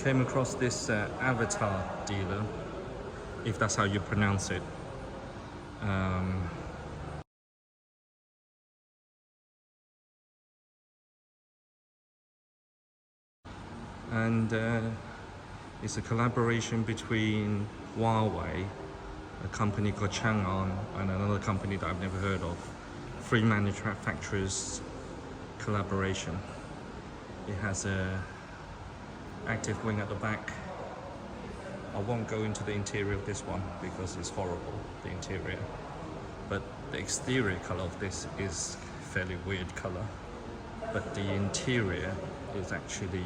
came across this Avatr dealer, if that's how you pronounce it. And it's a collaboration between Huawei, a company called Changan, and another company that I've never heard of. Three manufacturers collaboration. It has a active wing at the back. I won't go into the interior of this one because it's horrible, the interior. But the exterior color of this is fairly weird color. But the interior is actually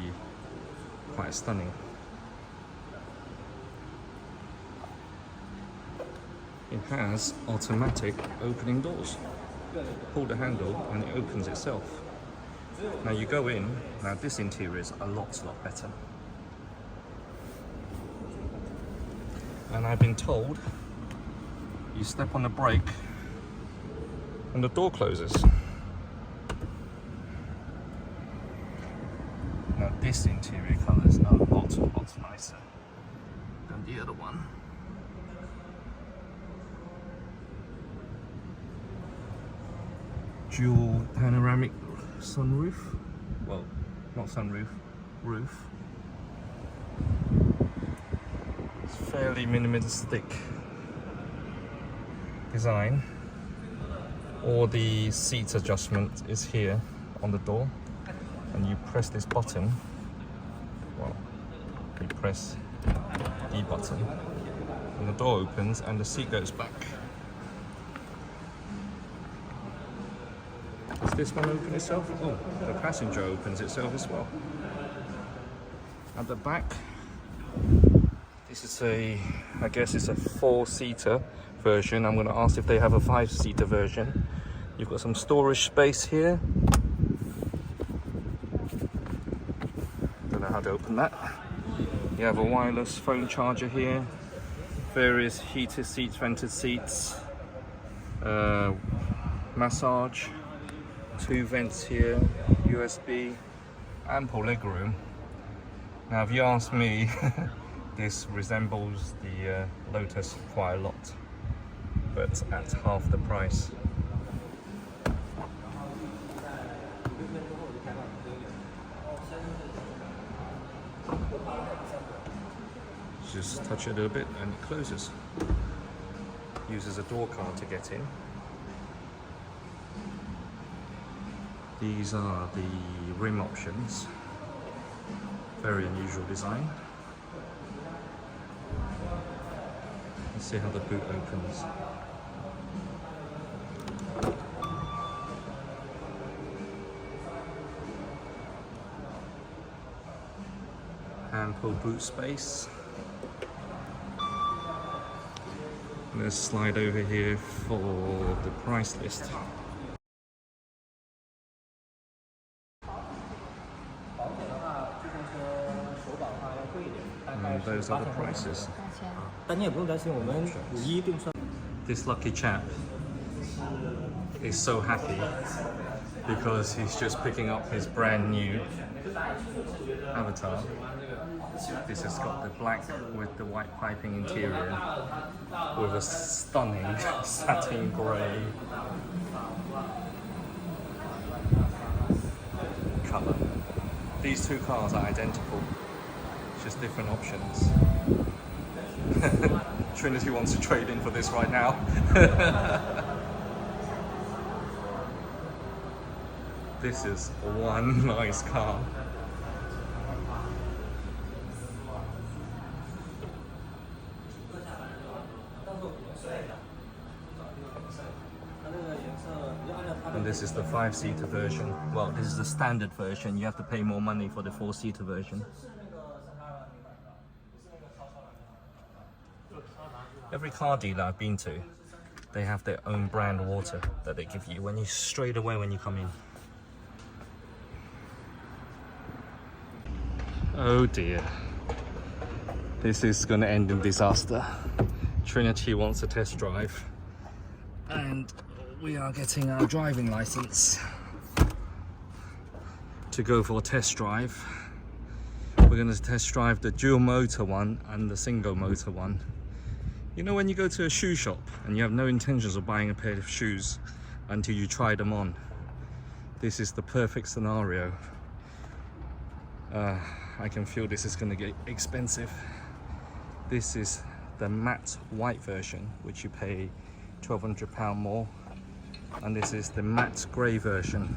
quite stunning. It has automatic opening doors. Pull the handle and it opens itself. Now you go in, now this interior is a lot better. And I've been told you step on the brake and the door closes. Now this interior colour is a lot nicer than the other one. Dual panoramic sunroof. Well, not sunroof, roof. It's fairly minimalistic design. All the seat adjustment is here on the door, and you press this button. Well, you press the button, and the door opens, and the seat goes back. Does this one open itself? Oh, the passenger opens itself as well. At the back, this is I guess it's a 4-seater version. I'm going to ask if they have a 5-seater version. You've got some storage space here. Don't know how to open that. You have a wireless phone charger here. Various heated seats, vented seats, massage. 2 vents here, USB, ample legroom. Now if you ask me, this resembles the Lotus quite a lot, but at half the price. Just touch it a little bit and it closes. Uses a door card to get in. These are the rim options. Very unusual design. Let's see how the boot opens. Ample boot space. Let's slide over here for the price list. And those are the prices. This lucky chap is so happy because he's just picking up his brand new Avatr. This has got the black with the white piping interior with a stunning satin grey colour. These two cars are identical, just different options. Trinity wants to trade in for this right now. This is one nice car. And this is the 5-seater version. Well, this is the standard version. You have to pay more money for the 4-seater version. Every car dealer I've been to, they have their own brand water that they give you when you straight away when you come in. Oh dear. This is going to end in disaster. Trinity wants a test drive, and we are getting our driving license to go for a test drive. We're We're going to test drive the dual motor one and the single motor one. You know when you go to a shoe shop and you have no intentions of buying a pair of shoes until you try them on? This is the perfect scenario. I can feel this is going to get expensive. This is the matte white version, which you pay £1,200 more, and this is the matte grey version.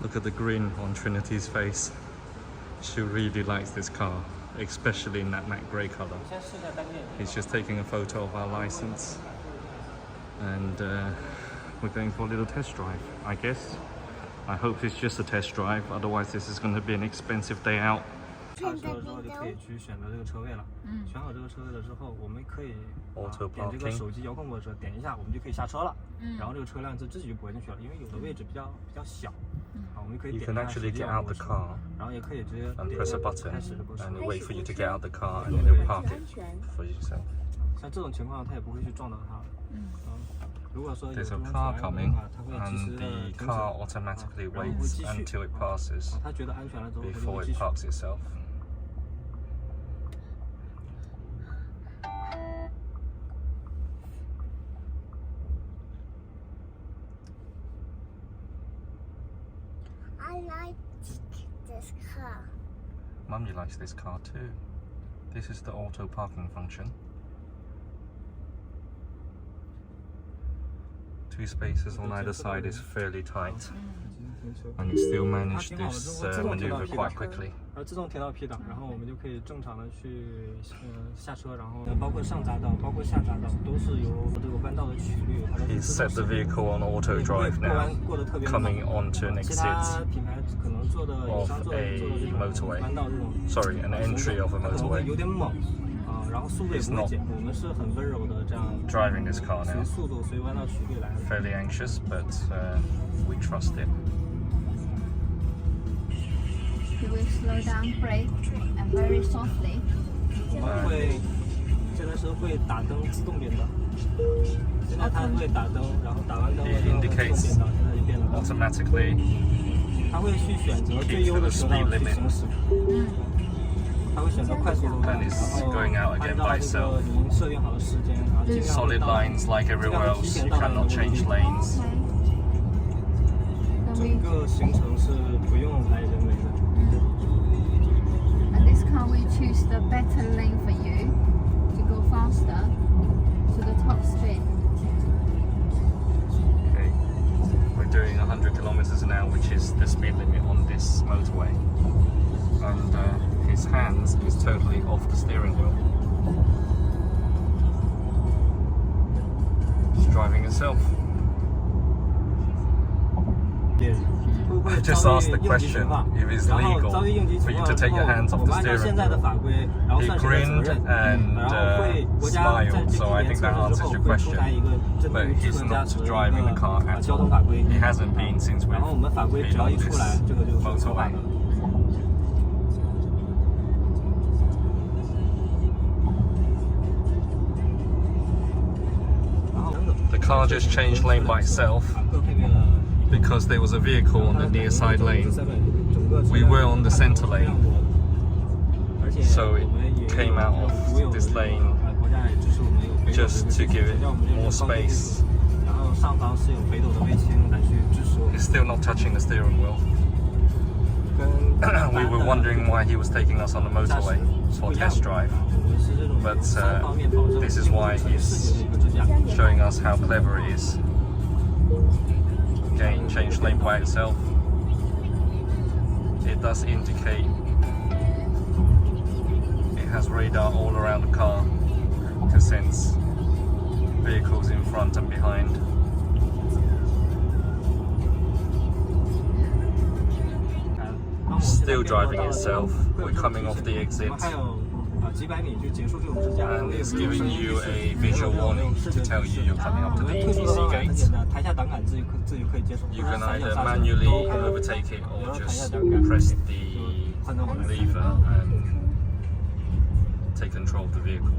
Look at the grin on Trinity's face. She really likes this car, especially in that matte grey colour. He's just taking a photo of our license, and we're going for a little test drive, I guess. I hope it's just a test drive, otherwise this is going to be an expensive day out. 上车了之后就可以去选择这个车位了。选好这个车位了之后，我们可以点这个手机遥控模式，点一下我们就可以下车了。然后这个车辆自己就不会进去了，因为有的位置比较小。我们可以点一下手机遥控模式，然后也可以直接点开始的模式。And wait for you to get out the car and then they'll park it for yourself. 像这种情况，它也不会去撞到它。There's a car coming and the car automatically waits until it passes before it parks itself. I like this car. Mummy likes this car too. This is the auto parking function. 2 spaces on either side is fairly tight, and you still manage this maneuver quite quickly. 自动停到 P 档，然后我们就可以正常的去下车，然后包括上匝道、包括下匝道都是由这个弯道的曲率。He's set the vehicle on auto drive now, coming onto an exit of a motorway. Sorry, an entry of a motorway. 有点猛。然后速度也不会减，我们是很温柔的这样 driving this car now. 随速度随弯道曲率来。Fairly anxious, but we trust it. He will slow down, brake, and very softly. 现在是会打灯自动变道。现在它会打灯，然后打完灯了之后自动变道，现在就变了。Automatically. 它会去选择最优的车道去行驶。它会选择快速路段，然后按照您设定好的时间，然后尽量 solid lines like everywhere else. You cannot change lanes. 整个行程是不用来人为的。And this car will choose the better lane for you to go faster to the top speed. Okay, we're doing 100 kilometers an hour, which is the speed limit on this motorway. And his hands is totally off the steering wheel. It's driving itself. I just asked the question if it's legal for you to take your hands off the steering wheel. He grinned and smiled, so I think that answers your question. But he's not driving the car at all. He hasn't been since we've been on this motorway. The car just changed lane by itself because there was a vehicle on the near side lane. We were on the center lane, so it came out of this lane just to give it more space. It's still not touching the steering wheel. We were wondering why he was taking us on the motorway for a test drive, but this is why he's showing us how clever it is. Again, change lane by itself. It does indicate it has radar all around the car to sense vehicles in front and behind. Still driving itself. We're coming off the exit. And it's giving you a visual warning to tell you you're coming up to the ETC gate. You can either manually overtake it or just press the lever and take control of the vehicle.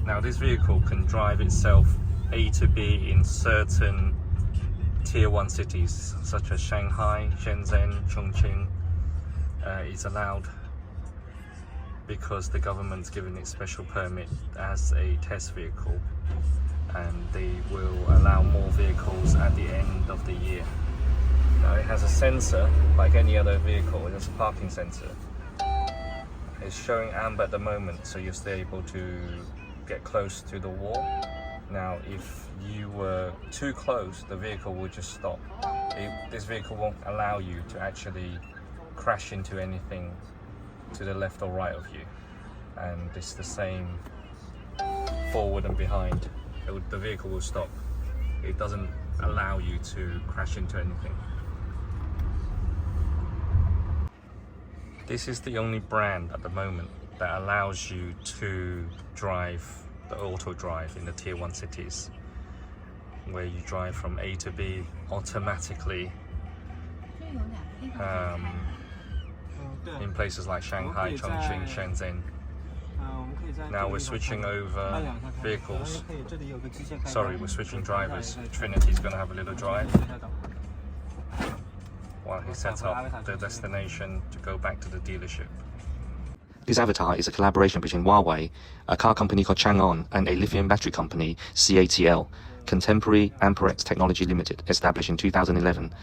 Now this vehicle can drive itself A to B in certain tier 1 cities such as Shanghai, Shenzhen, Chongqing is allowed because the government's given it special permit as a test vehicle, and they will allow more vehicles at the end of the year. Now it has a sensor like any other vehicle, it's a parking sensor. It's showing amber at the moment, so you're still able to get close to the wall. Now if you were too close, the vehicle will just stop. This vehicle won't allow you to actually crash into anything to the left or right of you, and it's the same forward and behind. The vehicle will stop. It doesn't allow you to crash into anything. This is the only brand at the moment that allows you to drive the auto drive in the tier 1 cities, where you drive from A to B automatically in places like Shanghai, Chongqing, Shenzhen. Now we're switching over vehicles. Sorry, we're switching drivers. Trinity's going to have a little drive while he sets up the destination to go back to the dealership. This Avatr is a collaboration between Huawei, a car company called Changan, and a lithium battery company, Catl. Contemporary Amperex Technology Limited, established in 2011,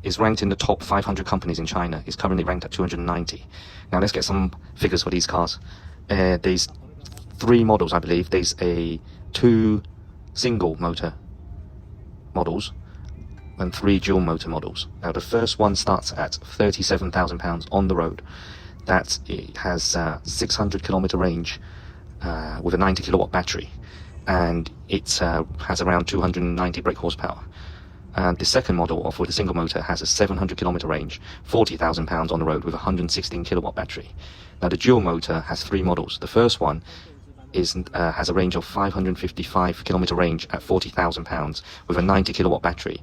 is ranked in the top 500 companies in China. Is currently ranked at 290. Now let's get some figures for these cars. There's 3 models, I believe. There's 2 single motor models and 3 dual motor models. Now the first one starts at £37,000 on the road. It has 600 kilometer range with a 90 kilowatt battery, and it has around 290 brake horsepower. And the second model, with a single motor, has a 700 kilometer range, £40,000 on the road with a 116 kilowatt battery. Now the dual motor has 3 models. The first one has a range of 555 kilometer range at £40,000 with a 90 kilowatt battery.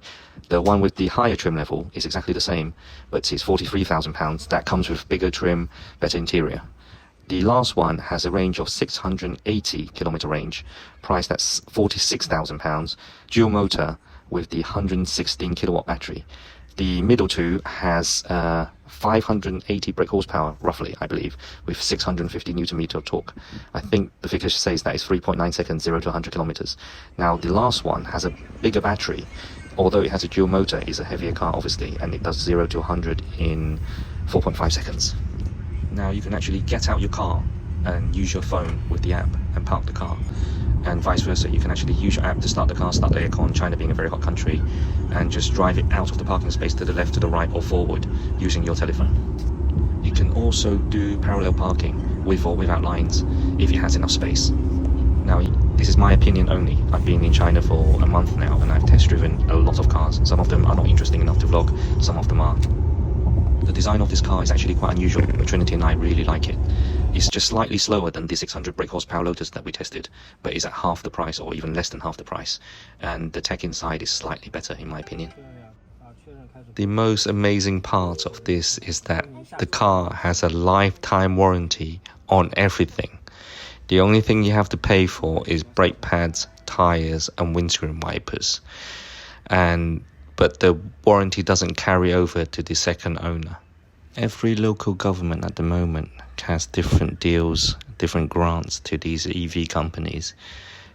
The one with the higher trim level is exactly the same, but it's £43,000. That comes with bigger trim, better interior. The last one has a range of 680 kilometer range, priced at £46,000, dual motor with the 116 kilowatt battery. The middle two has 580 brake horsepower, roughly, I believe, with 650 Newton meter of torque. I think the figure says that is 3.9 seconds, 0 to 100 kilometers. Now, the last one has a bigger battery. Although it has a dual motor, it's a heavier car, obviously, and it does 0 to 100 in 4.5 seconds. Now, you can actually get out your car and use your phone with the app and park the car. And vice versa, you can actually use your app to start the car, start the aircon, China being a very hot country, and just drive it out of the parking space to the left, to the right, or forward using your telephone. You can also do parallel parking with or without lines if it has enough space. Now, this is my opinion only. I've been in China for a month now, and I've test driven a lot of cars. Some of them are not interesting enough to vlog, some of them are. The design of this car is actually quite unusual, but Trinity and I really like it. It's just slightly slower than the 600 brake horsepower Lotus that we tested, but is at half the price, or even less than half the price. And the tech inside is slightly better, in my opinion. The most amazing part of this is that the car has a lifetime warranty on everything. The only thing you have to pay for is brake pads, tires, and windscreen wipers. But the warranty doesn't carry over to the second owner. Every local government at the moment has different deals, different grants to these EV companies.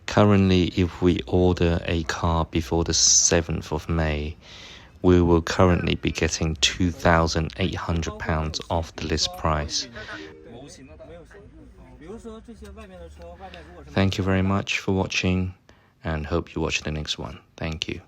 Currently, if we order a car before the 7th of May, we will currently be getting £2,800 off the list price. Thank you very much for watching, and hope you watch the next one. Thank you.